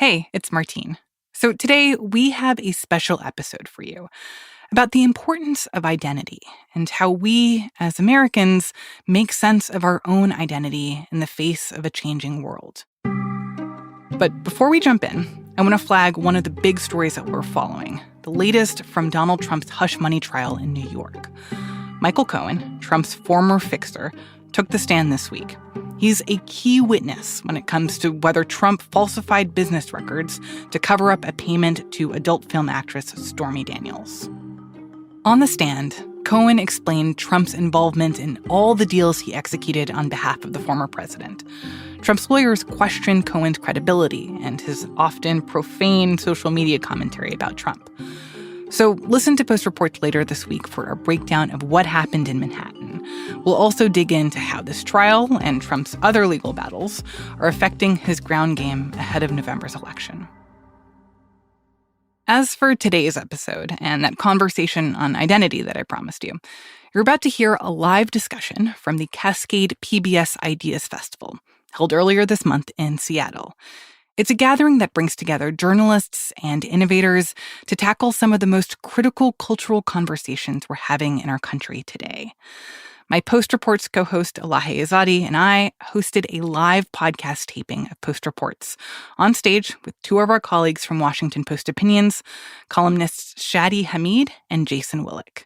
Hey, it's Martine. So today we have a special episode for you about the importance of identity and how we, as Americans, make sense of our own identity in the face of a changing world. But before we jump in, I want to flag one of the big stories that we're following, the latest from Donald Trump's hush money trial in New York. Michael Cohen, Trump's former fixer, took the stand this week. He's a key witness when it comes to whether Trump falsified business records to cover up a payment to adult film actress Stormy Daniels. On the stand, Cohen explained Trump's involvement in all the deals he executed on behalf of the former president. Trump's lawyers questioned Cohen's credibility and his often profane social media commentary about Trump. So listen to Post Reports later this week for a breakdown of what happened in Manhattan. We'll also dig into how this trial and Trump's other legal battles are affecting his ground game ahead of November's election. As for today's episode and that conversation on identity that I promised you, you're about to hear a live discussion from the Cascade PBS Ideas Festival, held earlier this month in Seattle. It's a gathering that brings together journalists and innovators to tackle some of the most critical cultural conversations we're having in our country today. My Post Reports co-host Elahe Izadi and I hosted a live podcast taping of Post Reports on stage with two of our colleagues from Washington Post Opinions, columnists Shadi Hamid and Jason Willick.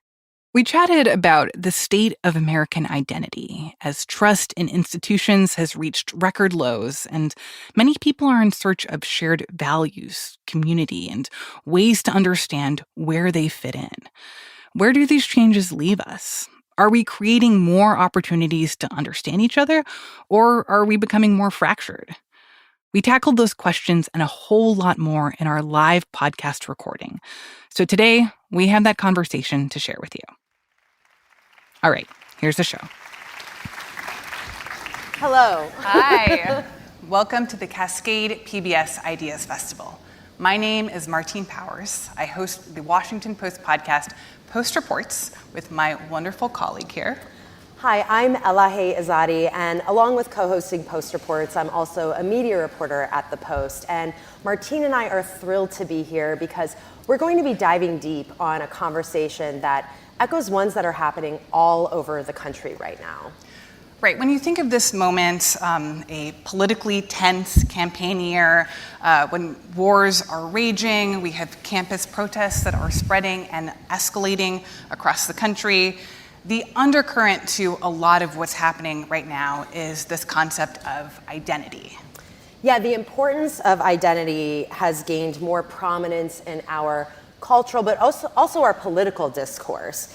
We chatted about the state of American identity as trust in institutions has reached record lows, and many people are in search of shared values, community, and ways to understand where they fit in. Where do these changes leave us? Are we creating more opportunities to understand each other, or are we becoming more fractured? We tackled those questions and a whole lot more in our live podcast recording. So today, we have that conversation to share with you. All right, here's the show. Hello. Hi. Welcome to the Cascade PBS Ideas Festival. My name is Martine Powers. I host the Washington Post podcast, Post Reports, with my wonderful colleague here. Hi, I'm Elahe Izadi, and along with co-hosting Post Reports, I'm also a media reporter at the Post. And Martine and I are thrilled to be here because we're going to be diving deep on a conversation that echoes ones that are happening all over the country right now. Right. When you think of this moment, a politically tense campaign year, when wars are raging, we have campus protests that are spreading and escalating across the country. The undercurrent to a lot of what's happening right now is this concept of identity. Yeah, the importance of identity has gained more prominence in our cultural, but also our political discourse.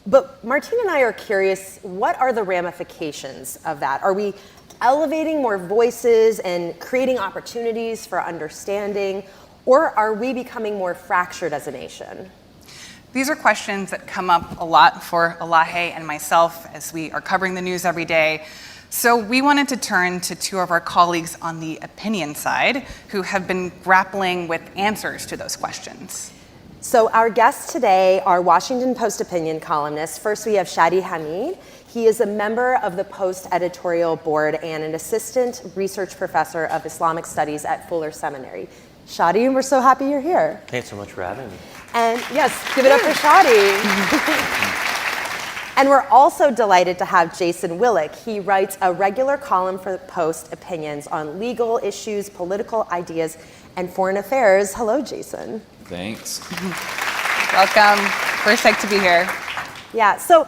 But Martine and I are curious, what are the ramifications of that? Are we elevating more voices and creating opportunities for understanding, or are we becoming more fractured as a nation? These are questions that come up a lot for Elahe and myself as we are covering the news every day. So we wanted to turn to two of our colleagues on the opinion side who have been grappling with answers to those questions. So our guests today are Washington Post opinion columnists. First, we have Shadi Hamid. He is a member of the Post editorial board and an assistant research professor of Islamic studies at Fuller Seminary. Shadi, we're so happy you're here. Thanks so much for having me. And yes, give it up for Shadi. And we're also delighted to have Jason Willick. He writes a regular column for the Post Opinions on legal issues, political ideas, and foreign affairs. Hello, Jason. Thanks. Welcome. We're psyched to be here. Yeah, so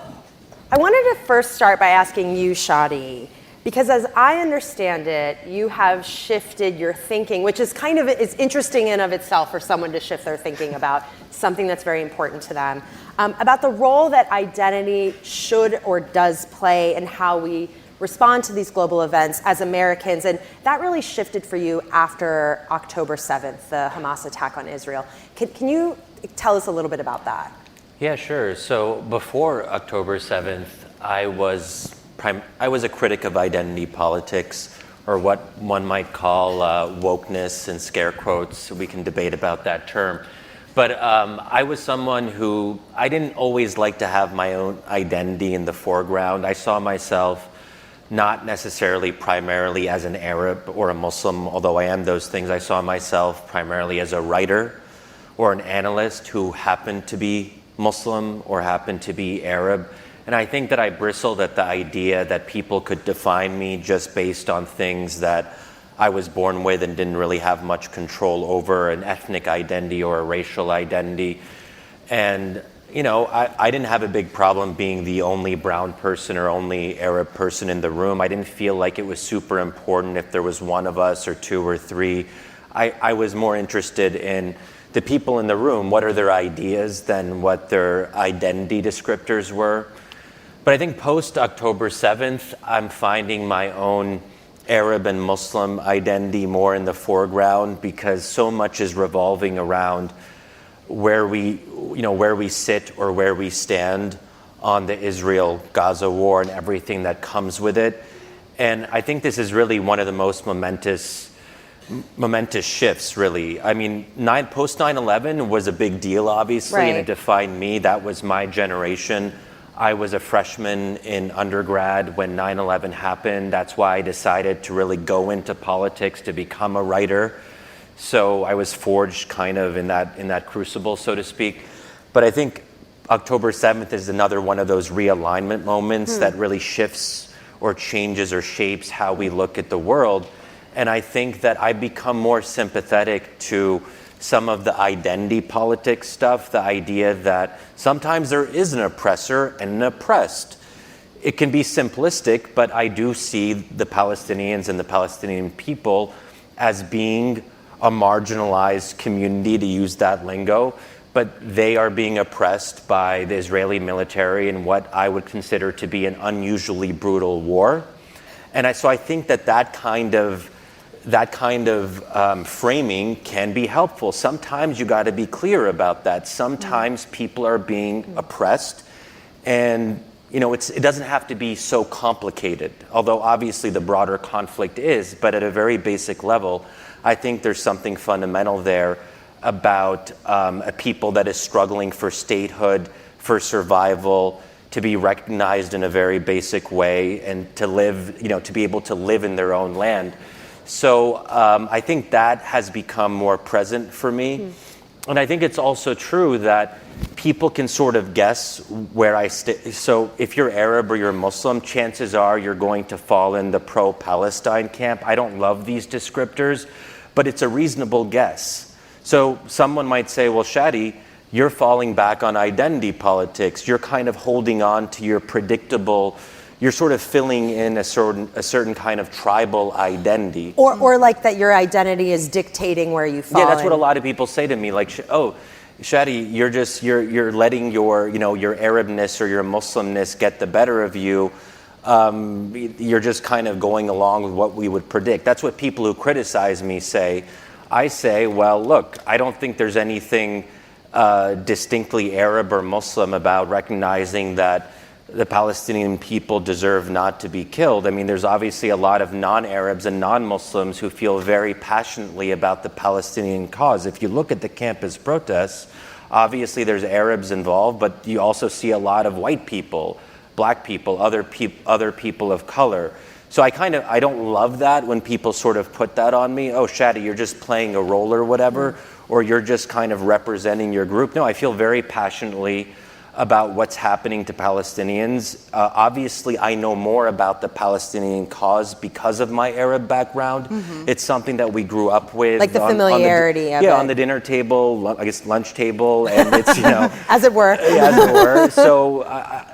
I wanted to first start by asking you, Shadi, because as I understand it, you have shifted your thinking, which is is interesting in of itself for someone to shift their thinking about something that's very important to them, about the role that identity should or does play in how we respond to these global events as Americans. And that really shifted for you after October 7th, the Hamas attack on Israel. Can you tell us a little bit about that? Yeah, sure. So before October 7th, I was a critic of identity politics, or what one might call wokeness in scare quotes. We can debate about that term. But I was someone who, I didn't always like to have my own identity in the foreground. I saw myself not necessarily primarily as an Arab or a Muslim, although I am those things. I saw myself primarily as a writer or an analyst who happened to be Muslim or happened to be Arab. And I think that I bristled at the idea that people could define me just based on things that I was born with and didn't really have much control over, an ethnic identity or a racial identity. And I didn't have a big problem being the only brown person or only Arab person in the room. I didn't feel like it was super important if there was one of us or two or three. I was more interested in the people in the room, what are their ideas, than what their identity descriptors were. But I think post-October 7th, I'm finding my own Arab and Muslim identity more in the foreground, because so much is revolving around where we sit or where we stand on the Israel-Gaza war and everything that comes with it. And I think this is really one of the most momentous shifts, really. I mean, post 9/11 was a big deal, obviously, and it defined me. That was my generation. I was a freshman in undergrad when 9/11 happened. That's why I decided to really go into politics, to become a writer. So I was forged kind of in that crucible, so to speak. But I think October 7th is another one of those realignment moments that really shifts or changes or shapes how we look at the world. And I think that I become more sympathetic to some of the identity politics stuff, the idea that sometimes there is an oppressor and an oppressed. It can be simplistic, but I do see the Palestinians and the Palestinian people as being a marginalized community, to use that lingo, but they are being oppressed by the Israeli military in what I would consider to be an unusually brutal war. And so I think that kind of framing can be helpful. Sometimes you got to be clear about that. Sometimes people are being oppressed, and it doesn't have to be so complicated, although obviously the broader conflict is, but at a very basic level, I think there's something fundamental there about a people that is struggling for statehood, for survival, to be recognized in a very basic way, and to live, to be able to live in their own land. So I think that has become more present for me. And I think it's also true that people can sort of guess where I stay. So if you're Arab or you're Muslim, chances are you're going to fall in the pro-Palestine camp. I don't love these descriptors, but it's a reasonable guess. So someone might say, well, Shadi, you're falling back on identity politics. You're kind of holding on to your predictable, you're sort of filling in a certain kind of tribal identity. Or like that your identity is dictating where you fall. Yeah, that's what a lot of people say to me, like, oh, Shadi, you're letting your Arabness or your Muslimness get the better of you. You're just kind of going along with what we would predict. That's what people who criticize me say. I say, well, look, I don't think there's anything distinctly Arab or Muslim about recognizing that the Palestinian people deserve not to be killed. I mean, there's obviously a lot of non-Arabs and non-Muslims who feel very passionately about the Palestinian cause. If you look at the campus protests, obviously there's Arabs involved, but you also see a lot of white people, black people, other people of color. So I don't love that when people sort of put that on me. Oh, Shadi, you're just playing a role or whatever, or you're just kind of representing your group. No, I feel very passionately about what's happening to Palestinians. Obviously, I know more about the Palestinian cause because of my Arab background. It's something that we grew up with. Like the familiarity of it. Yeah, on the dinner table, I guess lunch table, and it's, as it were. Yeah, as it were. So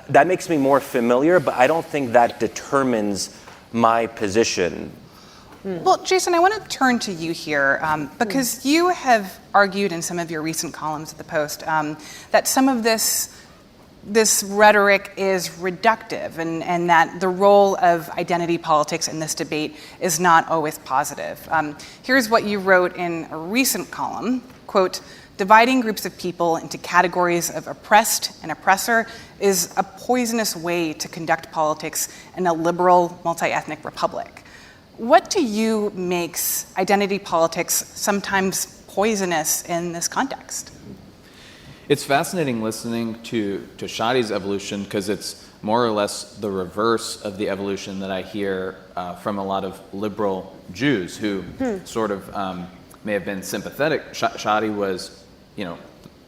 that makes me more familiar, but I don't think that determines my position. Well, Jason, I want to turn to you here because you have argued in some of your recent columns at the Post that some of this rhetoric is reductive and that the role of identity politics in this debate is not always positive. Here's what you wrote in a recent column, quote, "Dividing groups of people into categories of oppressed and oppressor is a poisonous way to conduct politics in a liberal, multi-ethnic republic." What to you makes identity politics sometimes poisonous in this context? It's fascinating listening to Shadi's evolution because it's more or less the reverse of the evolution that I hear from a lot of liberal Jews who sort of may have been sympathetic. Shadi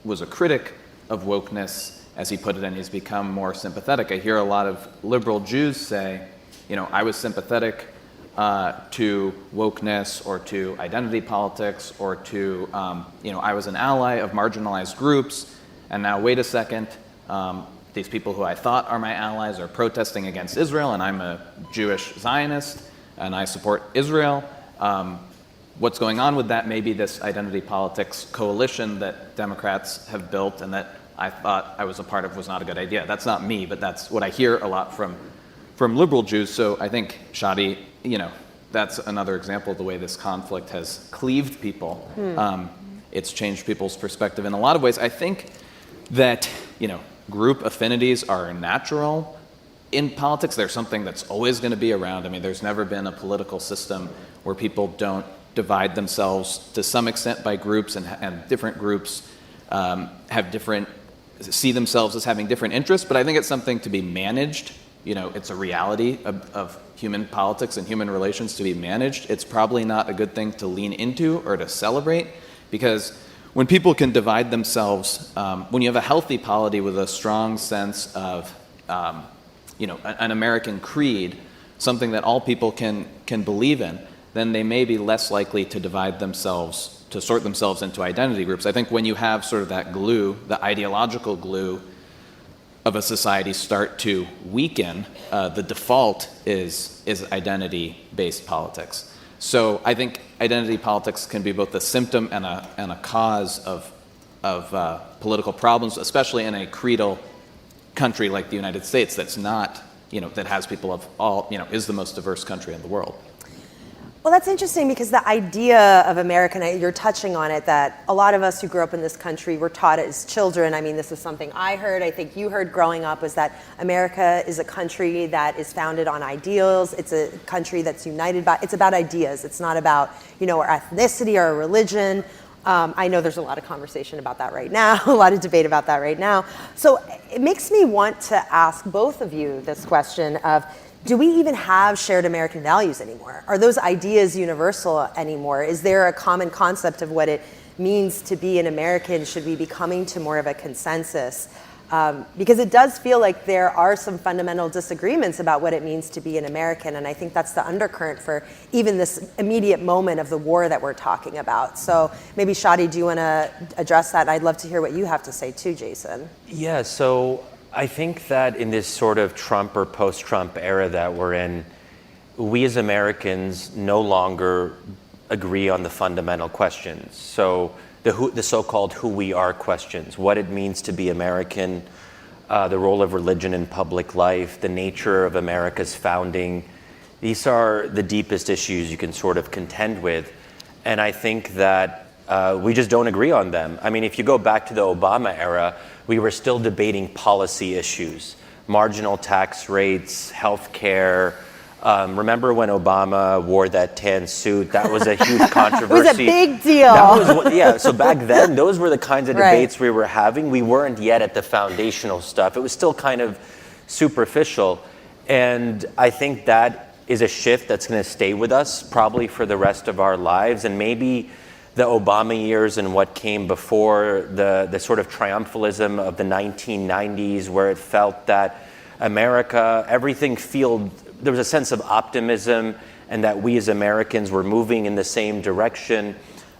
was a critic of wokeness, as he put it, and he's become more sympathetic. I hear a lot of liberal Jews say, I was sympathetic to wokeness or to identity politics or to, I was an ally of marginalized groups, and now wait a second, these people who I thought are my allies are protesting against Israel, and I'm a Jewish Zionist, and I support Israel. What's going on with that? Maybe this identity politics coalition that Democrats have built and that I thought I was a part of was not a good idea. That's not me, but that's what I hear a lot from liberal Jews. So I think Shadi, that's another example of the way this conflict has cleaved people. It's changed people's perspective in a lot of ways. I think that, group affinities are natural in politics. They're something that's always going to be around. I mean, there's never been a political system where people don't divide themselves to some extent by groups, and different groups see themselves as having different interests. But I think it's something to be managed. It's a reality of human politics and human relations to be managed. It's probably not a good thing to lean into or to celebrate, because when people can divide themselves, when you have a healthy polity with a strong sense of, an American creed, something that all people can believe in, then they may be less likely to divide themselves, to sort themselves into identity groups. I think when you have sort of that glue, the ideological glue of a society start to weaken, the default is identity-based politics. So I think identity politics can be both a symptom and a cause of political problems, especially in a creedal country like the United States that's not, that has people of all, is the most diverse country in the world. Well, that's interesting, because the idea of American, you're touching on it, that a lot of us who grew up in this country were taught as children. I mean, this is something I heard, I think you heard growing up, was that America is a country that is founded on ideals. It's a country that's united by, it's about ideas. It's not about, our ethnicity or our religion. I know there's a lot of conversation about that right now, a lot of debate about that right now. So it makes me want to ask both of you this question of, do we even have shared American values anymore? Are those ideas universal anymore? Is there a common concept of what it means to be an American? Should we be coming to more of a consensus? Because it does feel like there are some fundamental disagreements about what it means to be an American, and I think that's the undercurrent for even this immediate moment of the war that we're talking about. So maybe Shadi, do you want to address that? I'd love to hear what you have to say too, Jason. Yeah, so I think that in this sort of Trump or post-Trump era that we're in, we as Americans no longer agree on the fundamental questions. So the so-called who we are questions, what it means to be American, the role of religion in public life, the nature of America's founding, these are the deepest issues you can sort of contend with. And I think that we just don't agree on them. I mean, if you go back to the Obama era, we were still debating policy issues, marginal tax rates, health care. Remember when Obama wore that tan suit? That was a huge controversy. It was a big deal. So back then, those were the kinds of debates we were having. We weren't yet at the foundational stuff. It was still kind of superficial. And I think that is a shift that's going to stay with us probably for the rest of our lives. And maybe the Obama years and what came before, the sort of triumphalism of the 1990s, where it felt that America, there was a sense of optimism and that we as Americans were moving in the same direction.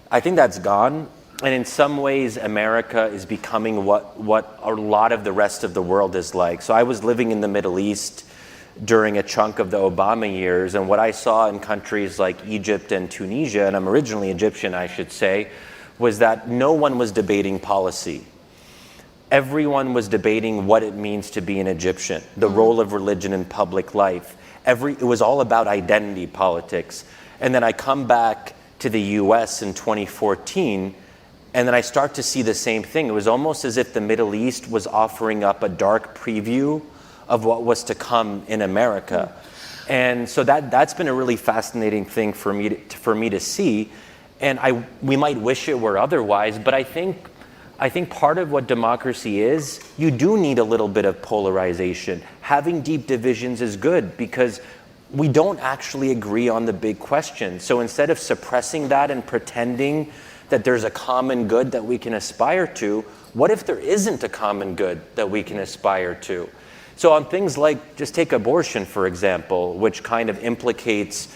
I think that's gone. And in some ways, America is becoming what a lot of the rest of the world is like. So I was living in the Middle East during a chunk of the Obama years, and what I saw in countries like Egypt and Tunisia, and I'm originally Egyptian, I should say, was that no one was debating policy. Everyone was debating what it means to be an Egyptian, the role of religion in public life. It was all about identity politics. And then I come back to the US in 2014, and then I start to see the same thing. It was almost as if the Middle East was offering up a dark preview of what was to come in America. And so that's been a really fascinating thing for me to see. And we might wish it were otherwise, but I think part of what democracy is, you do need a little bit of polarization. having deep divisions is good because we don't actually agree on the big questions. So instead of suppressing that and pretending that there's a common good that we can aspire to, what if there isn't a common good that we can aspire to? So on things like, just take abortion, for example, which kind of implicates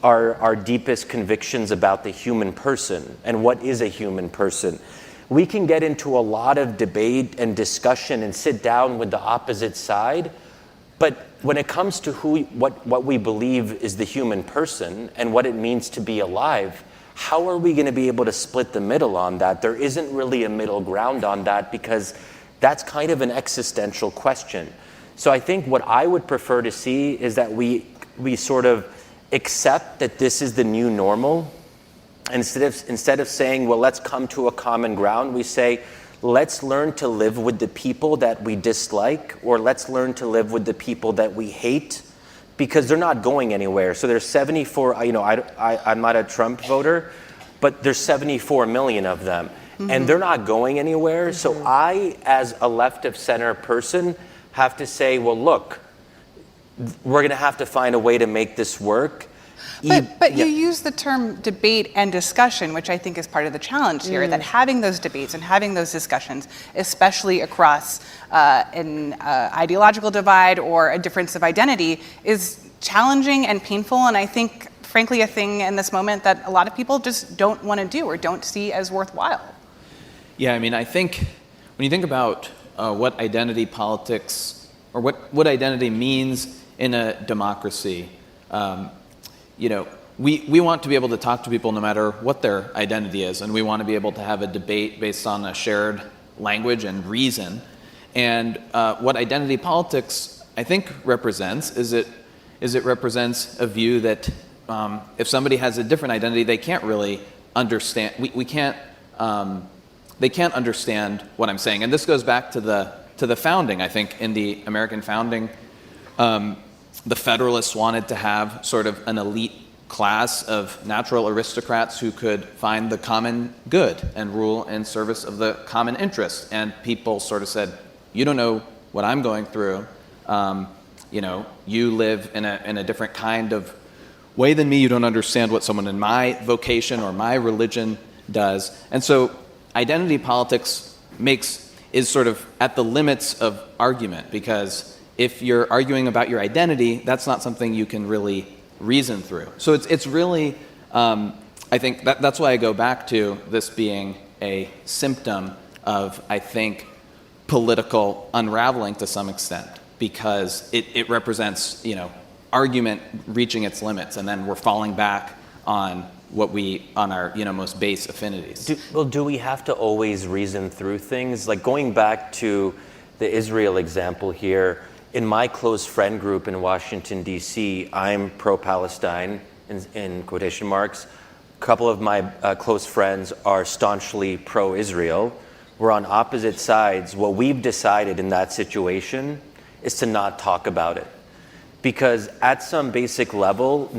our deepest convictions about the human person and what is a human person. We can get into a lot of debate and discussion and sit down with the opposite side, but when it comes to what we believe is the human person and what it means to be alive, how are we going to be able to split the middle on that? There isn't really a middle ground on that because that's kind of an existential question. So I think what I would prefer to see is that we sort of accept that this is the new normal. Instead of saying, well, let's come to a common ground, we say, let's learn to live with the people that we dislike, or let's learn to live with the people that we hate, because they're not going anywhere. So there's 74, I'm not a Trump voter, but there's 74 million of them, and they're not going anywhere. So I, as a left of center person, have to say, well, look, we're going to have to find a way to make this work. But you use the term debate and discussion, which I think is part of the challenge here, that having those debates and having those discussions, especially across an ideological divide or a difference of identity, is challenging and painful, and I think, frankly, a thing in this moment that a lot of people just don't want to do or don't see as worthwhile. Yeah, I mean, I think when you think about what identity politics or what identity means in a democracy, we want to be able to talk to people no matter what their identity is, and we want to be able to have a debate based on a shared language and reason. And what identity politics, I think, represents is it represents a view that if somebody has a different identity, they can't really understand. They can't understand what I'm saying. And this goes back to the founding. I think in the American founding, the Federalists wanted to have sort of an elite class of natural aristocrats who could find the common good and rule in service of the common interest. And people sort of said, you don't know what I'm going through. You live in a different kind of way than me. You don't understand what someone in my vocation or my religion does. And so identity politics is sort of at the limits of argument, because if you're arguing about your identity, that's not something you can really reason through. So it's really, I think that's why I go back to this being a symptom of, I think, political unraveling to some extent, because it represents, argument reaching its limits, and then we're falling back on our most base affinities. Do we have to always reason through things? Like going back to the Israel example here, in my close friend group in Washington, D.C., I'm pro-Palestine, in quotation marks. A couple of my close friends are staunchly pro-Israel. We're on opposite sides. What we've decided in that situation is to not talk about it. Because at some basic level,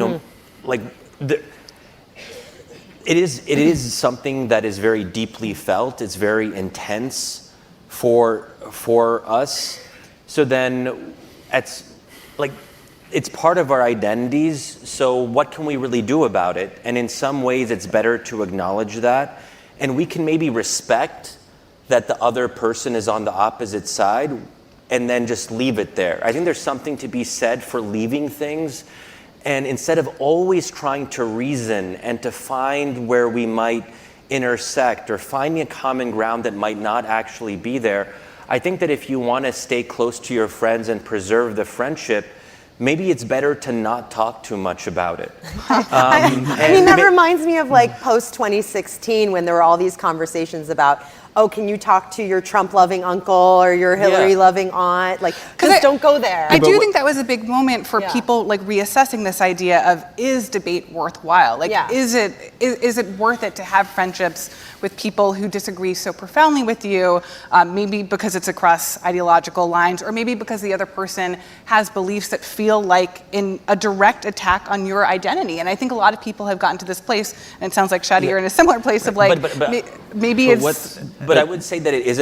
it is something that is very deeply felt. It's very intense for us. So then it's part of our identities. So what can we really do about it? And in some ways, it's better to acknowledge that. And we can maybe respect that the other person is on the opposite side and then just leave it there. I think there's something to be said for leaving things. And instead of always trying to reason and to find where we might intersect or finding a common ground that might not actually be there, I think that if you want to stay close to your friends and preserve the friendship, maybe it's better to not talk too much about it. That reminds me of post-2016 when there were all these conversations about, can you talk to your Trump-loving uncle or your Hillary-loving aunt? Just don't go there. I do think that was a big moment for people reassessing this idea of, is debate worthwhile? Is it worth it to have friendships with people who disagree so profoundly with you, maybe because it's across ideological lines, or maybe because the other person has beliefs that feel like in a direct attack on your identity? And I think a lot of people have gotten to this place, and it sounds like, Shadi, you're in a similar place of maybe it's... But I would say that it is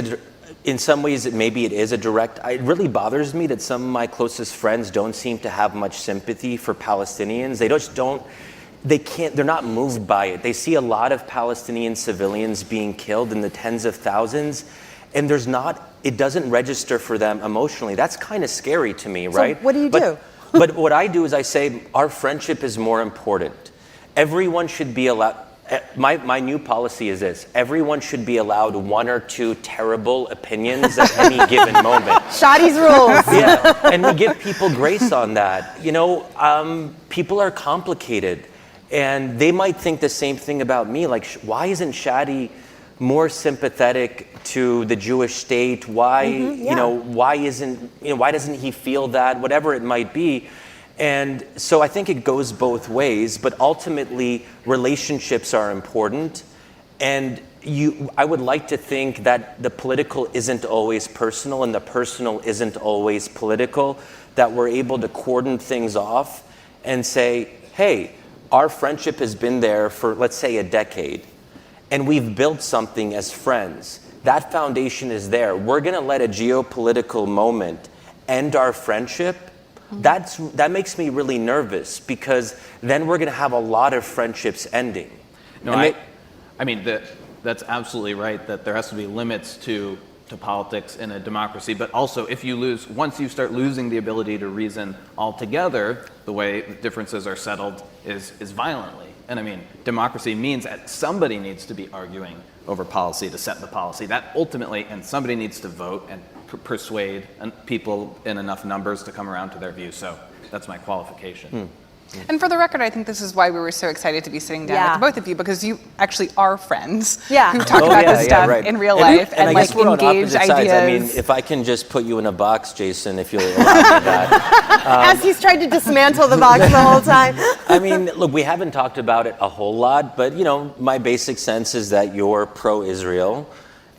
in some ways, maybe it is a direct. It really bothers me that some of my closest friends don't seem to have much sympathy for Palestinians. They just don't. They can't. They're not moved by it. They see a lot of Palestinian civilians being killed in the tens of thousands, and there's not. It doesn't register for them emotionally. That's kind of scary to me, right? So what do you do? But what I do is I say our friendship is more important. Everyone should be allowed. My new policy is this: everyone should be allowed 1 or 2 terrible opinions at any given moment. Shadi's rules. Yeah, and we give people grace on that. You know, people are complicated, and they might think the same thing about me. Like, why isn't Shadi more sympathetic to the Jewish state? Why, you know, why doesn't he feel that? Whatever it might be. And so I think it goes both ways, but ultimately relationships are important. And I would like to think that the political isn't always personal and the personal isn't always political, that we're able to cordon things off and say, hey, our friendship has been there for, let's say, a decade, and we've built something as friends. That foundation is there. We're going to let a geopolitical moment end our friendship. That makes me really nervous, because then we're going to have a lot of friendships ending. No, I mean, that's absolutely right, that there has to be limits to politics in a democracy. But also, once you start losing the ability to reason altogether, the way differences are settled is violently. And I mean, democracy means that somebody needs to be arguing over policy to set the policy. That ultimately, and somebody needs to vote and persuade people in enough numbers to come around to their views. So that's my qualification. And for the record, I think this is why we were so excited to be sitting down with the both of you, because you actually are friends who talk about this stuff in real life and I like guess we're on engage opposite ideas. sides. I mean, if I can just put you in a box, Jason, if you'll allow me that. As he's tried to dismantle the box the whole time. I mean, look, we haven't talked about it a whole lot, but you know, my basic sense is that you're pro-Israel,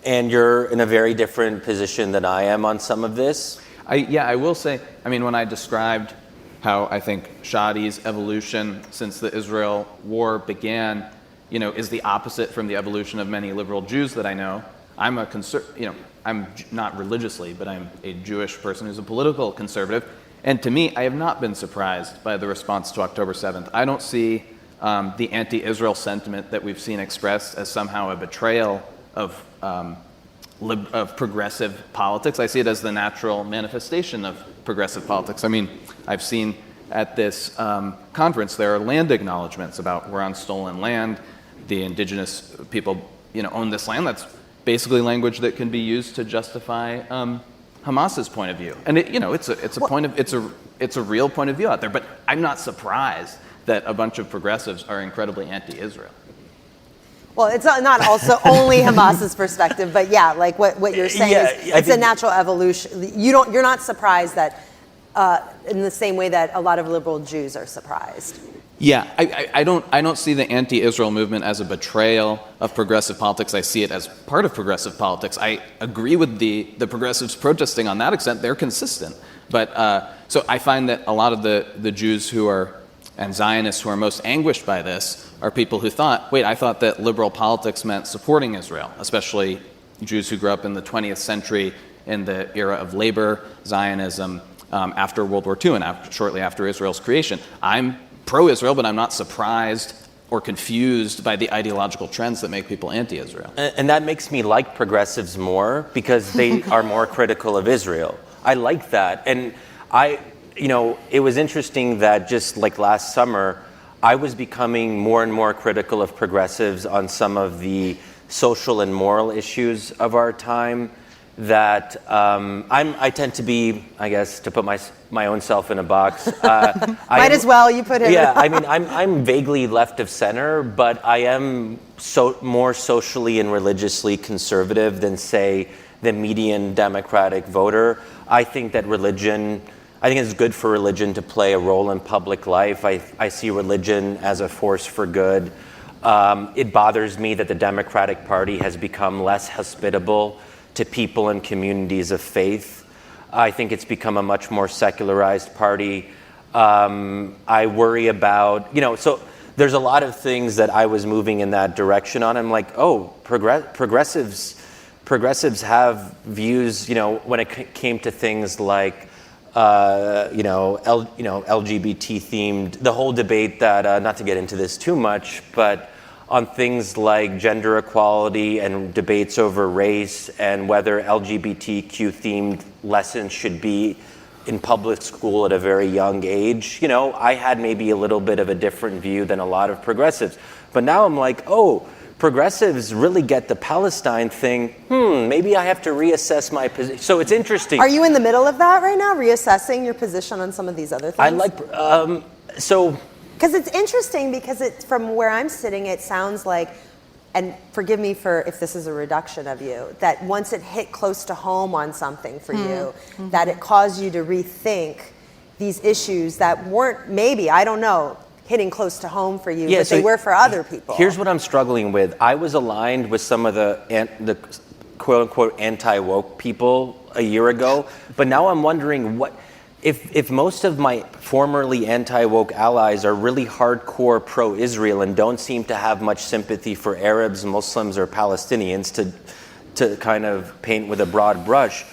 and you're in a very different position than I am on some of this. I will say, I mean, when I described how I think Shadi's evolution since the Israel war began, you know, is the opposite from the evolution of many liberal Jews that I know. I'm I'm not religiously, but I'm a Jewish person who's a political conservative. And to me, I have not been surprised by the response to October 7th. I don't see the anti-Israel sentiment that we've seen expressed as somehow a betrayal of progressive politics. I see it as the natural manifestation of progressive politics. I mean, I've seen at this conference there are land acknowledgments about we're on stolen land, the indigenous people, you know, own this land. That's basically language that can be used to justify Hamas's point of view. And it's a real point of view out there. But I'm not surprised that a bunch of progressives are incredibly anti-Israel. Well, it's not also only Hamas's perspective, but yeah, like what you're saying is it's a natural evolution. You're not surprised that in the same way that a lot of liberal Jews are surprised. Yeah, I don't see the anti-Israel movement as a betrayal of progressive politics. I see it as part of progressive politics. I agree with the progressives protesting on that extent. They're consistent. But so I find that a lot of the Jews and Zionists who are most anguished by this are people who I thought that liberal politics meant supporting Israel, especially Jews who grew up in the 20th century in the era of labor Zionism after World War II and shortly after Israel's creation. I'm pro-Israel, but I'm not surprised or confused by the ideological trends that make people anti-Israel. And that makes me like progressives more, because they are more critical of Israel. I like that. And it was interesting that just like last summer, I was becoming more and more critical of progressives on some of the social and moral issues of our time. That I tend to be, I guess, to put my own self in a box. Might as well, you put it. Yeah, I mean, I'm vaguely left of center, but I am more socially and religiously conservative than, say, the median Democratic voter. I think it's good for religion to play a role in public life. I see religion as a force for good. It bothers me that the Democratic Party has become less hospitable to people and communities of faith. I think it's become a much more secularized party. I worry about, so there's a lot of things that I was moving in that direction on. I'm like, progressives progressives have views, when it came to things like, LGBT themed, the whole debate that, not to get into this too much, but on things like gender equality and debates over race and whether LGBTQ themed lessons should be in public school at a very young age. I had maybe a little bit of a different view than a lot of progressives. But now I'm like, oh, progressives really get the Palestine thing. Maybe I have to reassess my position. So it's interesting. Are you in the middle of that right now, reassessing your position on some of these other things? Because it's interesting, because from where I'm sitting, it sounds like, and forgive me for if this is a reduction of you, that once it hit close to home on something for you, that it caused you to rethink these issues that weren't, maybe, I don't know, hitting close to home for you, but they were for other people. Here's what I'm struggling with. I was aligned with some of the quote-unquote anti-woke people a year ago, but now I'm wondering if most of my formerly anti-woke allies are really hardcore pro-Israel and don't seem to have much sympathy for Arabs, Muslims, or Palestinians, to kind of paint with a broad brush,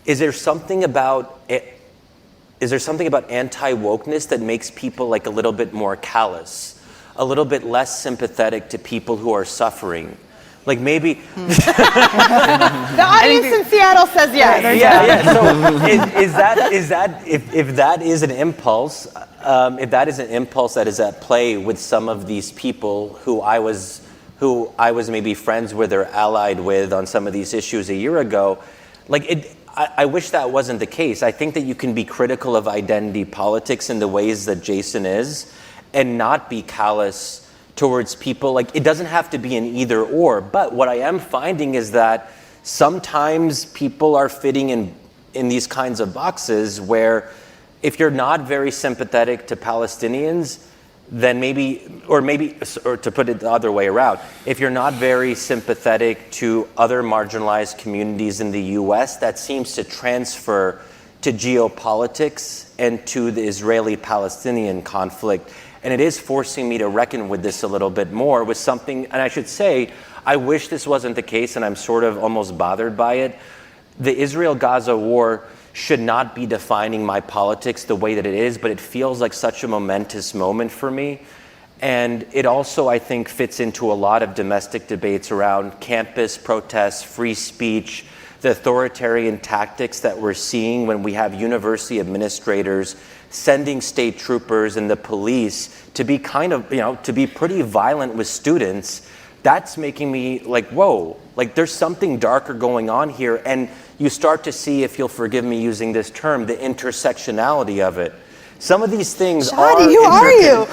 is there something about anti-wokeness that makes people like a little bit more callous, a little bit less sympathetic to people who are suffering? Like maybe the audience in Seattle says yes. Yeah. So if that is an impulse, that is at play with some of these people who I was maybe friends with or allied with on some of these issues a year ago, I wish that wasn't the case. I think that you can be critical of identity politics in the ways that Jason is, and not be callous towards people. It doesn't have to be an either or, but what I am finding is that sometimes people are fitting in these kinds of boxes where if you're not very sympathetic to Palestinians, then or to put it the other way around, if you're not very sympathetic to other marginalized communities in the US, that seems to transfer to geopolitics and to the Israeli-Palestinian conflict. And it is forcing me to reckon with this a little bit more, with something, and I should say, I wish this wasn't the case, and I'm sort of almost bothered by it. The Israel-Gaza war should not be defining my politics the way that it is, but it feels like such a momentous moment for me. And it also, I think, fits into a lot of domestic debates around campus protests, free speech, the authoritarian tactics that we're seeing when we have university administrators sending state troopers and the police to be to be pretty violent with students. That's making me like, whoa, there's something darker going on here. And you start to see, if you'll forgive me using this term, the intersectionality of it. Some of these things Shadi, who are you?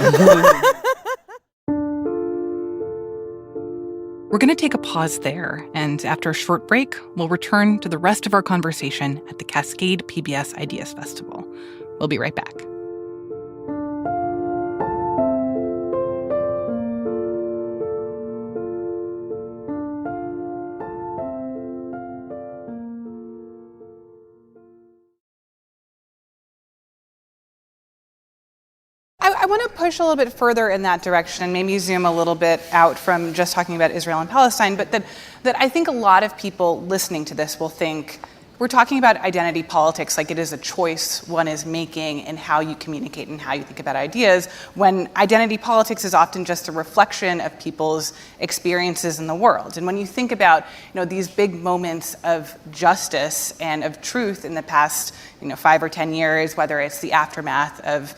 We're going to take a pause there, and after a short break, we'll return to the rest of our conversation at the Cascade PBS Ideas Festival. We'll be right back. I want to push a little bit further in that direction and maybe zoom a little bit out from just talking about Israel and Palestine, but that I think a lot of people listening to this will think, we're talking about identity politics like it is a choice one is making in how you communicate and how you think about ideas, when identity politics is often just a reflection of people's experiences in the world. And when you think about, these big moments of justice and of truth in the past, 5 or 10 years, whether it's the aftermath of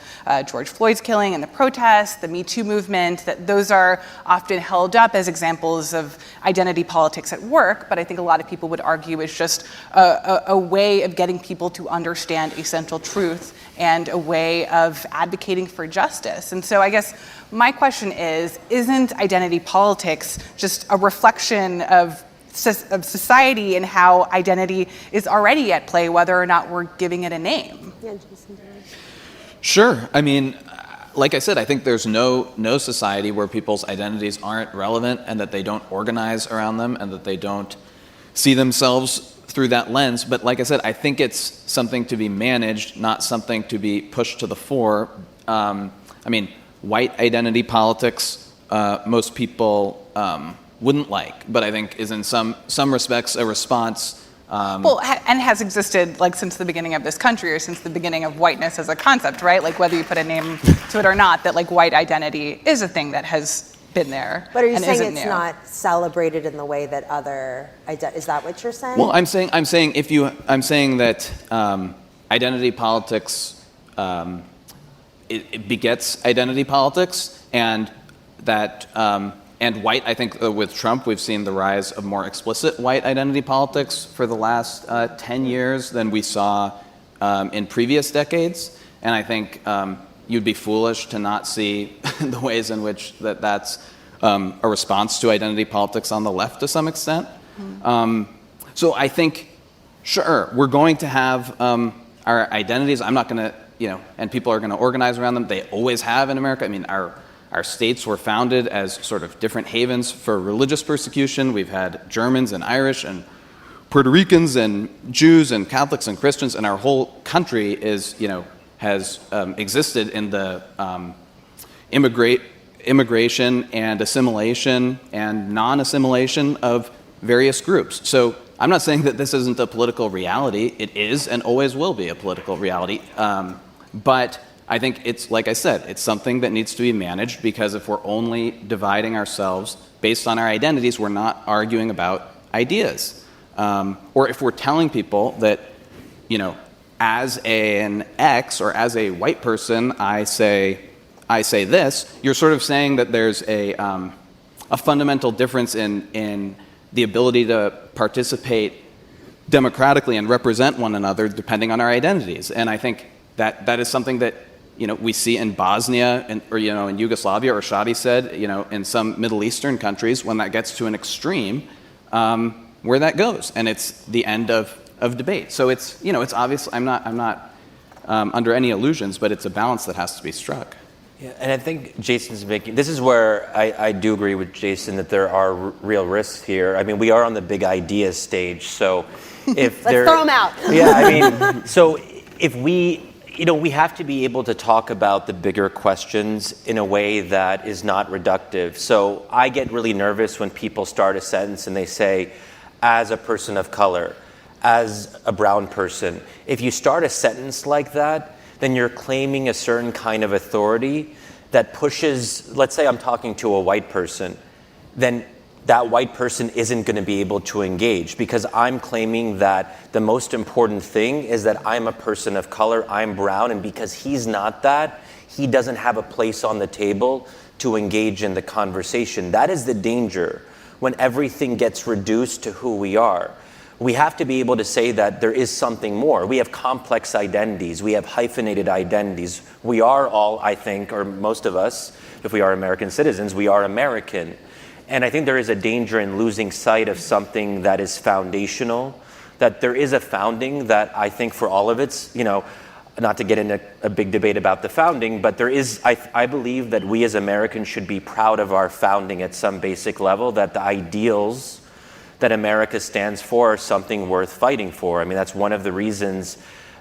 George Floyd's killing and the protests, the Me Too movement, that those are often held up as examples of identity politics at work, but I think a lot of people would argue it's just a way of getting people to understand essential truth and a way of advocating for justice. And so I guess my question is, isn't identity politics just a reflection of society and how identity is already at play, whether or not we're giving it a name? Yeah, Jason. Sure. I mean, like I said, I think there's no society where people's identities aren't relevant and that they don't organize around them and that they don't see themselves through that lens. But like I said, I think it's something to be managed, not something to be pushed to the fore. White identity politics, most people wouldn't like, but I think is in some respects a response. And has existed like since the beginning of this country or since the beginning of whiteness as a concept, right? Like whether you put a name to it or not, that like white identity is a thing that has been there. But are you and saying isn't it's new. not celebrated in the way that other is that what you're saying? Well, I'm saying that identity politics it begets identity politics, and that and white. I think with Trump, we've seen the rise of more explicit white identity politics for the last 10 years than we saw in previous decades, and I think you'd be foolish to not see the ways in which that's a response to identity politics on the left to some extent. So I think, sure, we're going to have our identities. I'm not going to, and people are going to organize around them. They always have in America. I mean, our states were founded as sort of different havens for religious persecution. We've had Germans and Irish and Puerto Ricans and Jews and Catholics and Christians, and our whole country has existed in the immigration and assimilation and non-assimilation of various groups. So I'm not saying that this isn't a political reality. It is and always will be a political reality. But I think it's, like I said, it's something that needs to be managed, because if we're only dividing ourselves based on our identities, we're not arguing about ideas. Or if we're telling people that, as an X or as a white person, I say this, you're sort of saying that there's a fundamental difference in the ability to participate democratically and represent one another depending on our identities. And I think that is something that we see in Bosnia or in Yugoslavia, or Shadi said, in some Middle Eastern countries, when that gets to an extreme, where that goes, and it's the end of debate. So it's obvious. I'm not under any illusions, but it's a balance that has to be struck. Yeah, and I think Jason's making, this is where I do agree with Jason that there are real risks here. I mean, we are on the big ideas stage, so if Let's throw them out. Yeah, I mean, so if we have to be able to talk about the bigger questions in a way that is not reductive. So I get really nervous when people start a sentence and they say, as a person of color, as a brown person. If you start a sentence like that, then you're claiming a certain kind of authority that pushes, let's say I'm talking to a white person, then that white person isn't going to be able to engage, because I'm claiming that the most important thing is that I'm a person of color, I'm brown, and because he's not that, he doesn't have a place on the table to engage in the conversation. That is the danger when everything gets reduced to who we are. We have to be able to say that there is something more. We have complex identities. We have hyphenated identities. We are all, I think, or most of us, if we are American citizens, we are American. And I think there is a danger in losing sight of something that is foundational, that there is a founding that I think for all of it's, not to get into a big debate about the founding, but there is, I believe that we as Americans should be proud of our founding at some basic level, that the ideals that America stands for are something worth fighting for. I mean, that's one of the reasons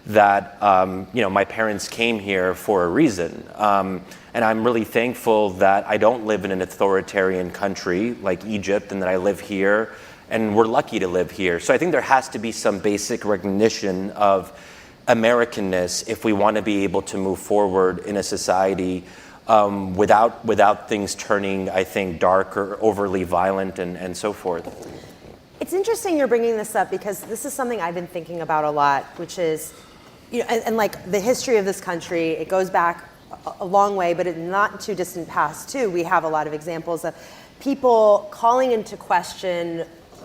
that, my parents came here for a reason. And I'm really thankful that I don't live in an authoritarian country like Egypt, and that I live here, and we're lucky to live here. So I think there has to be some basic recognition of Americanness if we want to be able to move forward in a society without things turning, I think, dark or overly violent and so forth. It's interesting you're bringing this up, because this is something I've been thinking about a lot, which is, and like the history of this country, it goes back a long way, but in not too distant past too, we have a lot of examples of people calling into question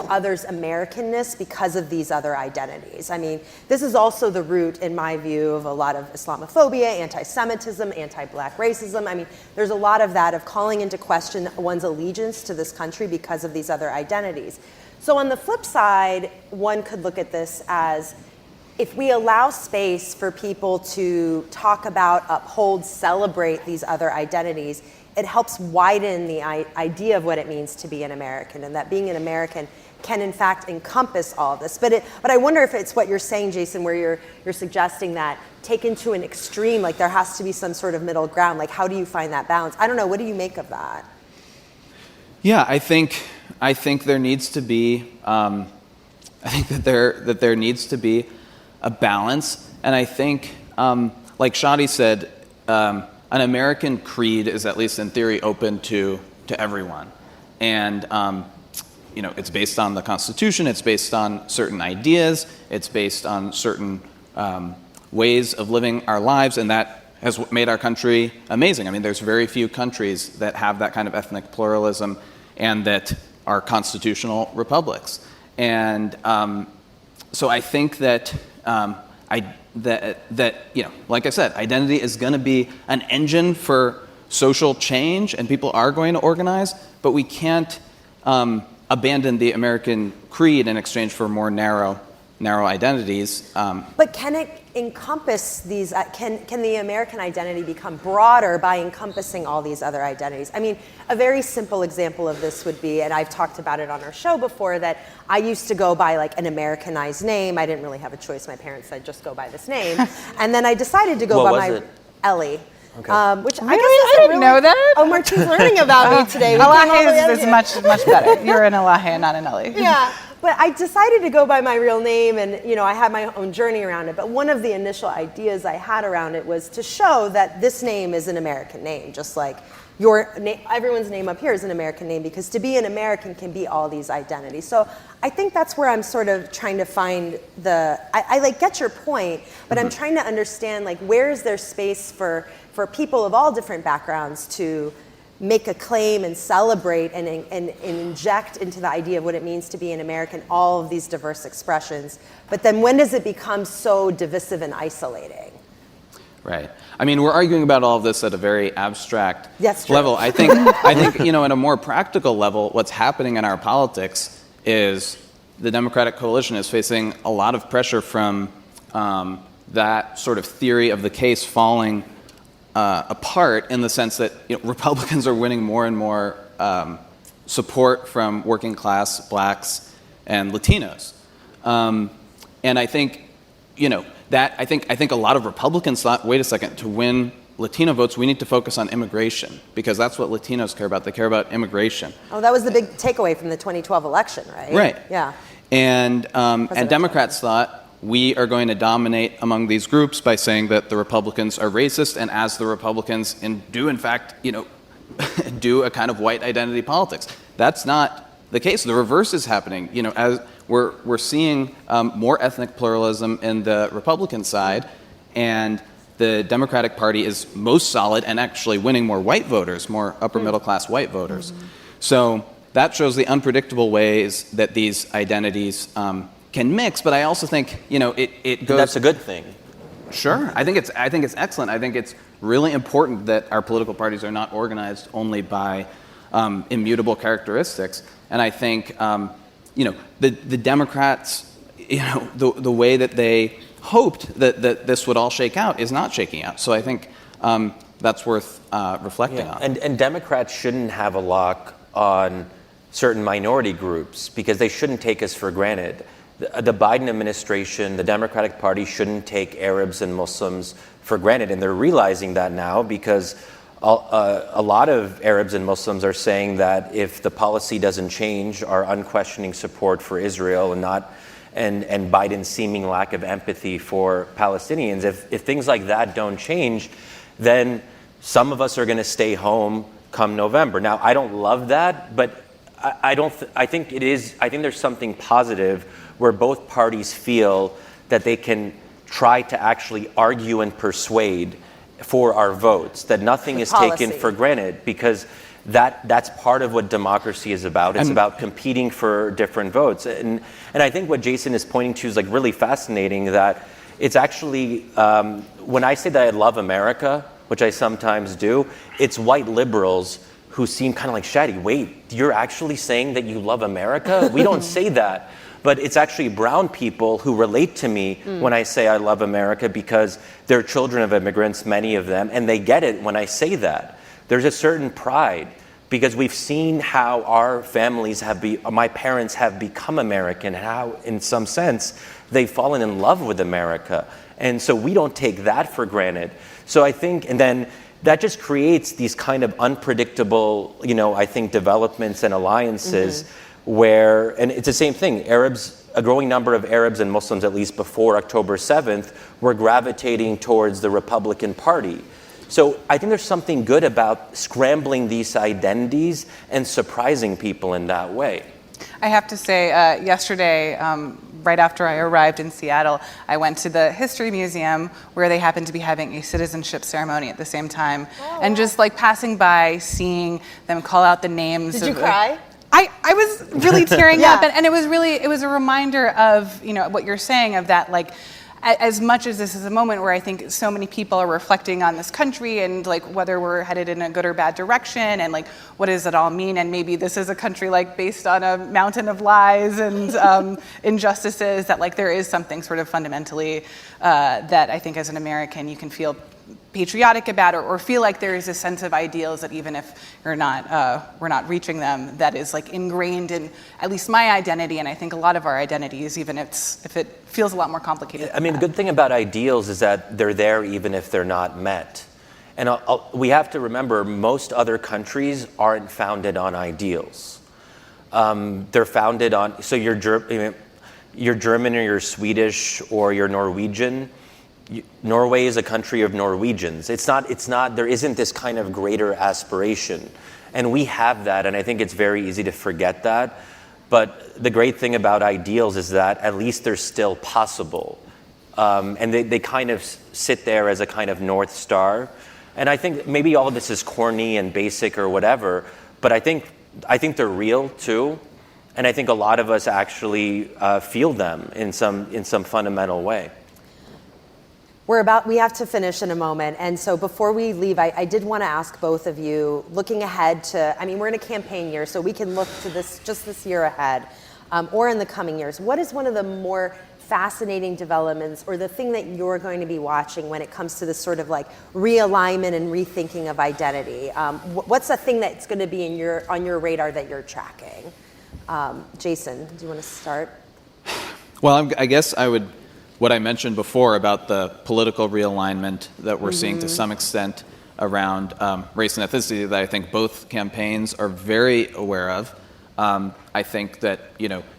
others' Americanness because of these other identities. I mean, this is also the root, in my view, of a lot of Islamophobia, anti-Semitism, anti-Black racism. I mean, there's a lot of that, of calling into question one's allegiance to this country because of these other identities. So on the flip side, one could look at this as, if we allow space for people to talk about, uphold, celebrate these other identities, it helps widen the idea of what it means to be an American, and that being an American can in fact encompass all of this. But I wonder if it's what you're saying, Jason, where you're suggesting that taken to an extreme, like there has to be some sort of middle ground. Like, how do you find that balance? I don't know. What do you make of that? Yeah, I think I think there needs to be there needs to be a balance, and I think, like Shadi said, an American creed is, at least in theory, open to everyone, and it's based on the Constitution. It's based on certain ideas. It's based on certain ways of living our lives, and that has made our country amazing. I mean, there's very few countries that have that kind of ethnic pluralism and that are constitutional republics. And so I think that like I said, identity is going to be an engine for social change, and people are going to organize, but we can't abandon the American creed in exchange for more narrow identities. But can it encompass these? Can the American identity become broader by encompassing all these other identities? I mean, a very simple example of this would be, and I've talked about it on our show before, that I used to go by like an Americanized name. I didn't really have a choice. My parents said, just go by this name. And then I decided to go by Ellie. Okay. Which Really? I I didn't know that. Oh, Martine's learning about me today. Elahe is much better. You're an Elahe, not an Ellie. Yeah, but I decided to go by my real name, and I had my own journey around it. But one of the initial ideas I had around it was to show that this name is an American name, just like everyone's name up here is an American name, because to be an American can be all these identities. So I think that's where I'm sort of trying to find I like get your point, but I'm trying to understand, like, where is there space for people of all different backgrounds to make a claim and celebrate and inject into the idea of what it means to be an American all of these diverse expressions. But then when does it become so divisive and isolating? Right. I mean, we're arguing about all of this at a very abstract level. I think at a more practical level, what's happening in our politics is the Democratic coalition is facing a lot of pressure from that sort of theory of the case falling apart, in the sense that Republicans are winning more and more support from working class blacks and Latinos, and I think I think a lot of Republicans thought, wait a second, to win Latino votes, we need to focus on immigration, because that's what Latinos care about. They care about immigration. Oh, that was the big takeaway from the 2012 election, right? Right. Yeah. And Democrats thought, we are going to dominate among these groups by saying that the Republicans are racist, and as the Republicans do in fact, do a kind of white identity politics. That's not the case. The reverse is happening. As we're seeing more ethnic pluralism in the Republican side, and the Democratic Party is most solid and actually winning more white voters, more upper middle class white voters. Mm-hmm. So that shows the unpredictable ways that these identities can mix, but I also think it goes. That's a good thing. Sure, I think it's excellent. I think it's really important that our political parties are not organized only by immutable characteristics. And I think the Democrats, the way that they hoped that this would all shake out is not shaking out. So I think that's worth reflecting on. And Democrats shouldn't have a lock on certain minority groups, because they shouldn't take us for granted. The Biden administration, the Democratic Party, shouldn't take Arabs and Muslims for granted, and they're realizing that now, because a lot of Arabs and Muslims are saying that if the policy doesn't change, our unquestioning support for Israel and Biden's seeming lack of empathy for Palestinians, if things like that don't change, then some of us are going to stay home come November. Now, I don't love that, but I think there's something positive where both parties feel that they can try to actually argue and persuade for our votes, that nothing is taken for granted, because that's part of what democracy is about. It's about competing for different votes. And I think what Jason is pointing to is like really fascinating, that it's actually, when I say that I love America, which I sometimes do, it's white liberals who seem kind of like, Shadi, wait, you're actually saying that you love America? We don't say that. But it's actually brown people who relate to me when I say I love America, because they're children of immigrants, many of them, and they get it when I say that. There's a certain pride, because we've seen how our families my parents have become American, how in some sense they've fallen in love with America. And so we don't take that for granted. So I think, and then that just creates these kind of unpredictable, I think, developments and alliances where, and it's the same thing, a growing number of Arabs and Muslims, at least before October 7th, were gravitating towards the Republican Party. So I think there's something good about scrambling these identities and surprising people in that way. I have to say, yesterday, right after I arrived in Seattle, I went to the History Museum where they happened to be having a citizenship ceremony at the same time. And just like passing by, seeing them call out the names. Did you cry? I was really tearing Yeah. up, and it was a reminder of, what you're saying, of that, like, as much as this is a moment where I think so many people are reflecting on this country and like whether we're headed in a good or bad direction, and like what does it all mean, and maybe this is a country like based on a mountain of lies and injustices, that like there is something sort of fundamentally that I think as an American you can feel patriotic about, or feel like there is a sense of ideals that even if we're not reaching them, that is like ingrained in at least my identity, and I think a lot of our identities, even if it feels a lot more complicated. I mean, the good thing about ideals is that they're there even if they're not met. And we have to remember, most other countries aren't founded on ideals. They're founded on, so you're German or you're Swedish or you're Norwegian. Norway is a country of Norwegians. It's not, there isn't this kind of greater aspiration. And we have that, and I think it's very easy to forget that. But the great thing about ideals is that at least they're still possible. And they kind of sit there as a kind of North Star. And I think maybe all of this is corny and basic or whatever, but I think they're real too. And I think a lot of us actually feel them in some fundamental way. We have to finish in a moment. And so before we leave, I did want to ask both of you, looking ahead to, we're in a campaign year, so we can look to this year ahead, or in the coming years. What is one of the more fascinating developments, or the thing that you're going to be watching when it comes to this sort of like realignment and rethinking of identity? What's the thing that's going to be on your radar that you're tracking? Jason, do you want to start? Well, I guess what I mentioned before about the political realignment that we're seeing to some extent around race and ethnicity, that I think both campaigns are very aware of. I think that,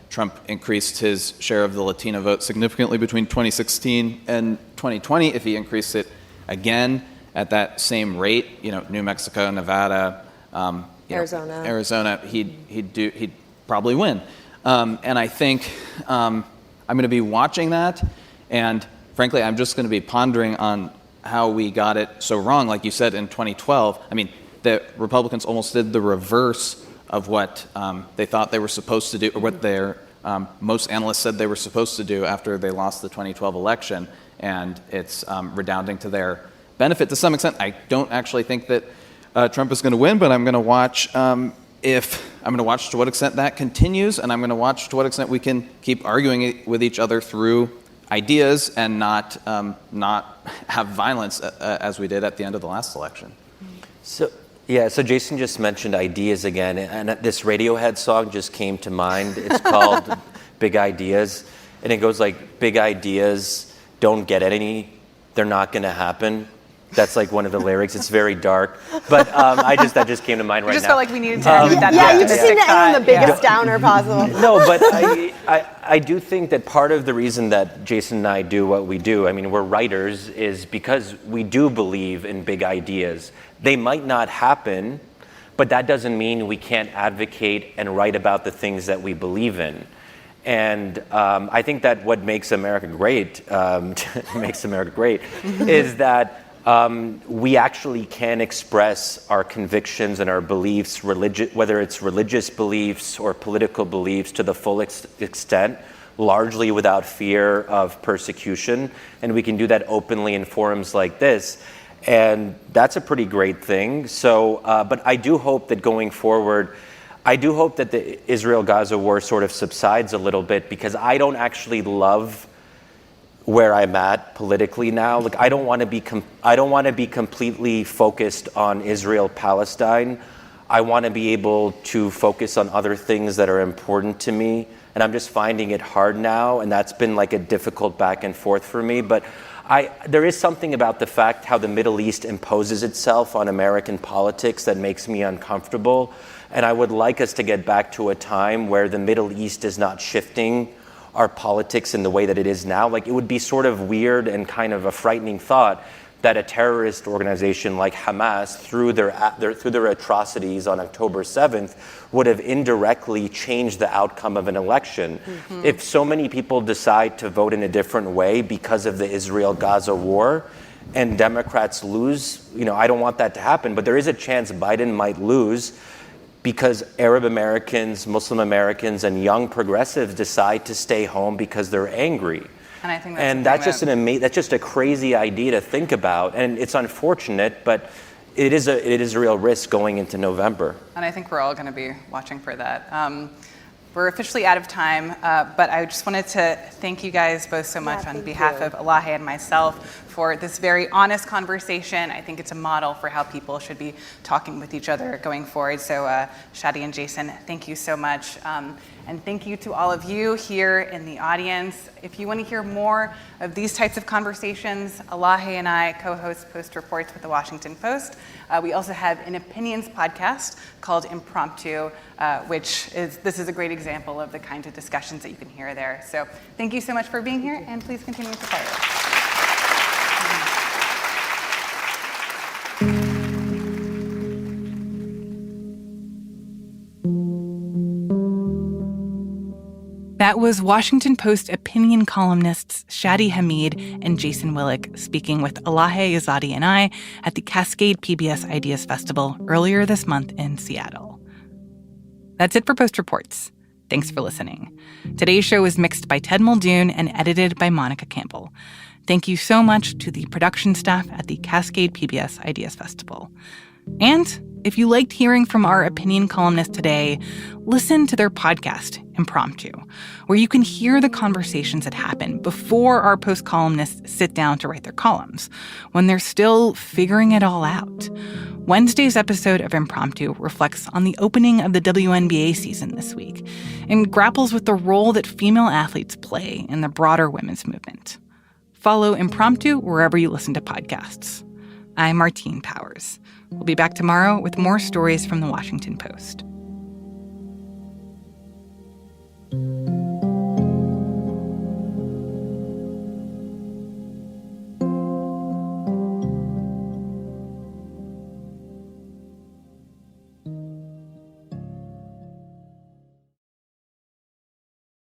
Trump increased his share of the Latino vote significantly between 2016 and 2020. If he increased it again at that same rate, New Mexico, Nevada, Arizona, he'd probably win. And I think I'm going to be watching that. And frankly, I'm just going to be pondering on how we got it so wrong. Like you said, in 2012, the Republicans almost did the reverse of what they thought they were supposed to do, or what their most analysts said they were supposed to do after they lost the 2012 election. And it's redounding to their benefit to some extent. I don't actually think that Trump is going to win, but I'm going to watch to what extent that continues, and I'm going to watch to what extent we can keep arguing with each other through ideas and not have violence as we did at the end of the last election. So Jason just mentioned ideas again, and this Radiohead song just came to mind. It's called Big Ideas, and it goes like, big ideas don't get any, they're not going to happen. That's like one of the lyrics. It's very dark, but that just came to mind right now. I just felt like we needed to end with that. Yeah, you just seem to end on the biggest downer possible. No, but I do think that part of the reason that Jason and I do what we do, we're writers, is because we do believe in big ideas. They might not happen, but that doesn't mean we can't advocate and write about the things that we believe in. And I think that what makes America great, is that we actually can express our convictions and our beliefs, whether it's religious beliefs or political beliefs, to the full extent, largely without fear of persecution. And we can do that openly in forums like this. And that's a pretty great thing. So, but I do hope that going forward, the Israel-Gaza war sort of subsides a little bit, because I don't actually love where I'm at politically now. Like, I don't want to be completely focused on Israel-Palestine. I want to be able to focus on other things that are important to me, and I'm just finding it hard now, and that's been like a difficult back and forth for me. But There is something about the fact how the Middle East imposes itself on American politics that makes me uncomfortable. And I would like us to get back to a time where the Middle East is not shifting our politics in the way that it is now. Like, it would be sort of weird and kind of a frightening thought that a terrorist organization like Hamas, through their atrocities on October 7th, would have indirectly changed the outcome of an election. If so many people decide to vote in a different way because of the Israel-Gaza war, and Democrats lose, I don't want that to happen, but there is a chance Biden might lose because Arab Americans, Muslim Americans, and young progressives decide to stay home because they're angry. And I think that's just a crazy idea to think about, and it's unfortunate, but it is a real risk going into November. And I think we're all going to be watching for that. We're officially out of time, but I just wanted to thank you guys both so much on behalf of Elahe and myself for this very honest conversation. I think it's a model for how people should be talking with each other going forward. So Shadi and Jason, thank you so much. And thank you to all of you here in the audience. If you want to hear more of these types of conversations, Elahe and I co-host Post Reports with the Washington Post. We also have an opinions podcast called Impromptu, this is a great example of the kinds of discussions that you can hear there. So thank you so much for being here, and please continue to follow us. That was Washington Post opinion columnists Shadi Hamid and Jason Willick speaking with Elahe Izadi and I at the Cascade PBS Ideas Festival earlier this month in Seattle. That's it for Post Reports. Thanks for listening. Today's show was mixed by Ted Muldoon and edited by Monica Campbell. Thank you so much to the production staff at the Cascade PBS Ideas Festival. And if you liked hearing from our opinion columnists today, listen to their podcast, Impromptu, where you can hear the conversations that happen before our Post columnists sit down to write their columns, when they're still figuring it all out. Wednesday's episode of Impromptu reflects on the opening of the WNBA season this week and grapples with the role that female athletes play in the broader women's movement. Follow Impromptu wherever you listen to podcasts. I'm Martine Powers. We'll be back tomorrow with more stories from the Washington Post.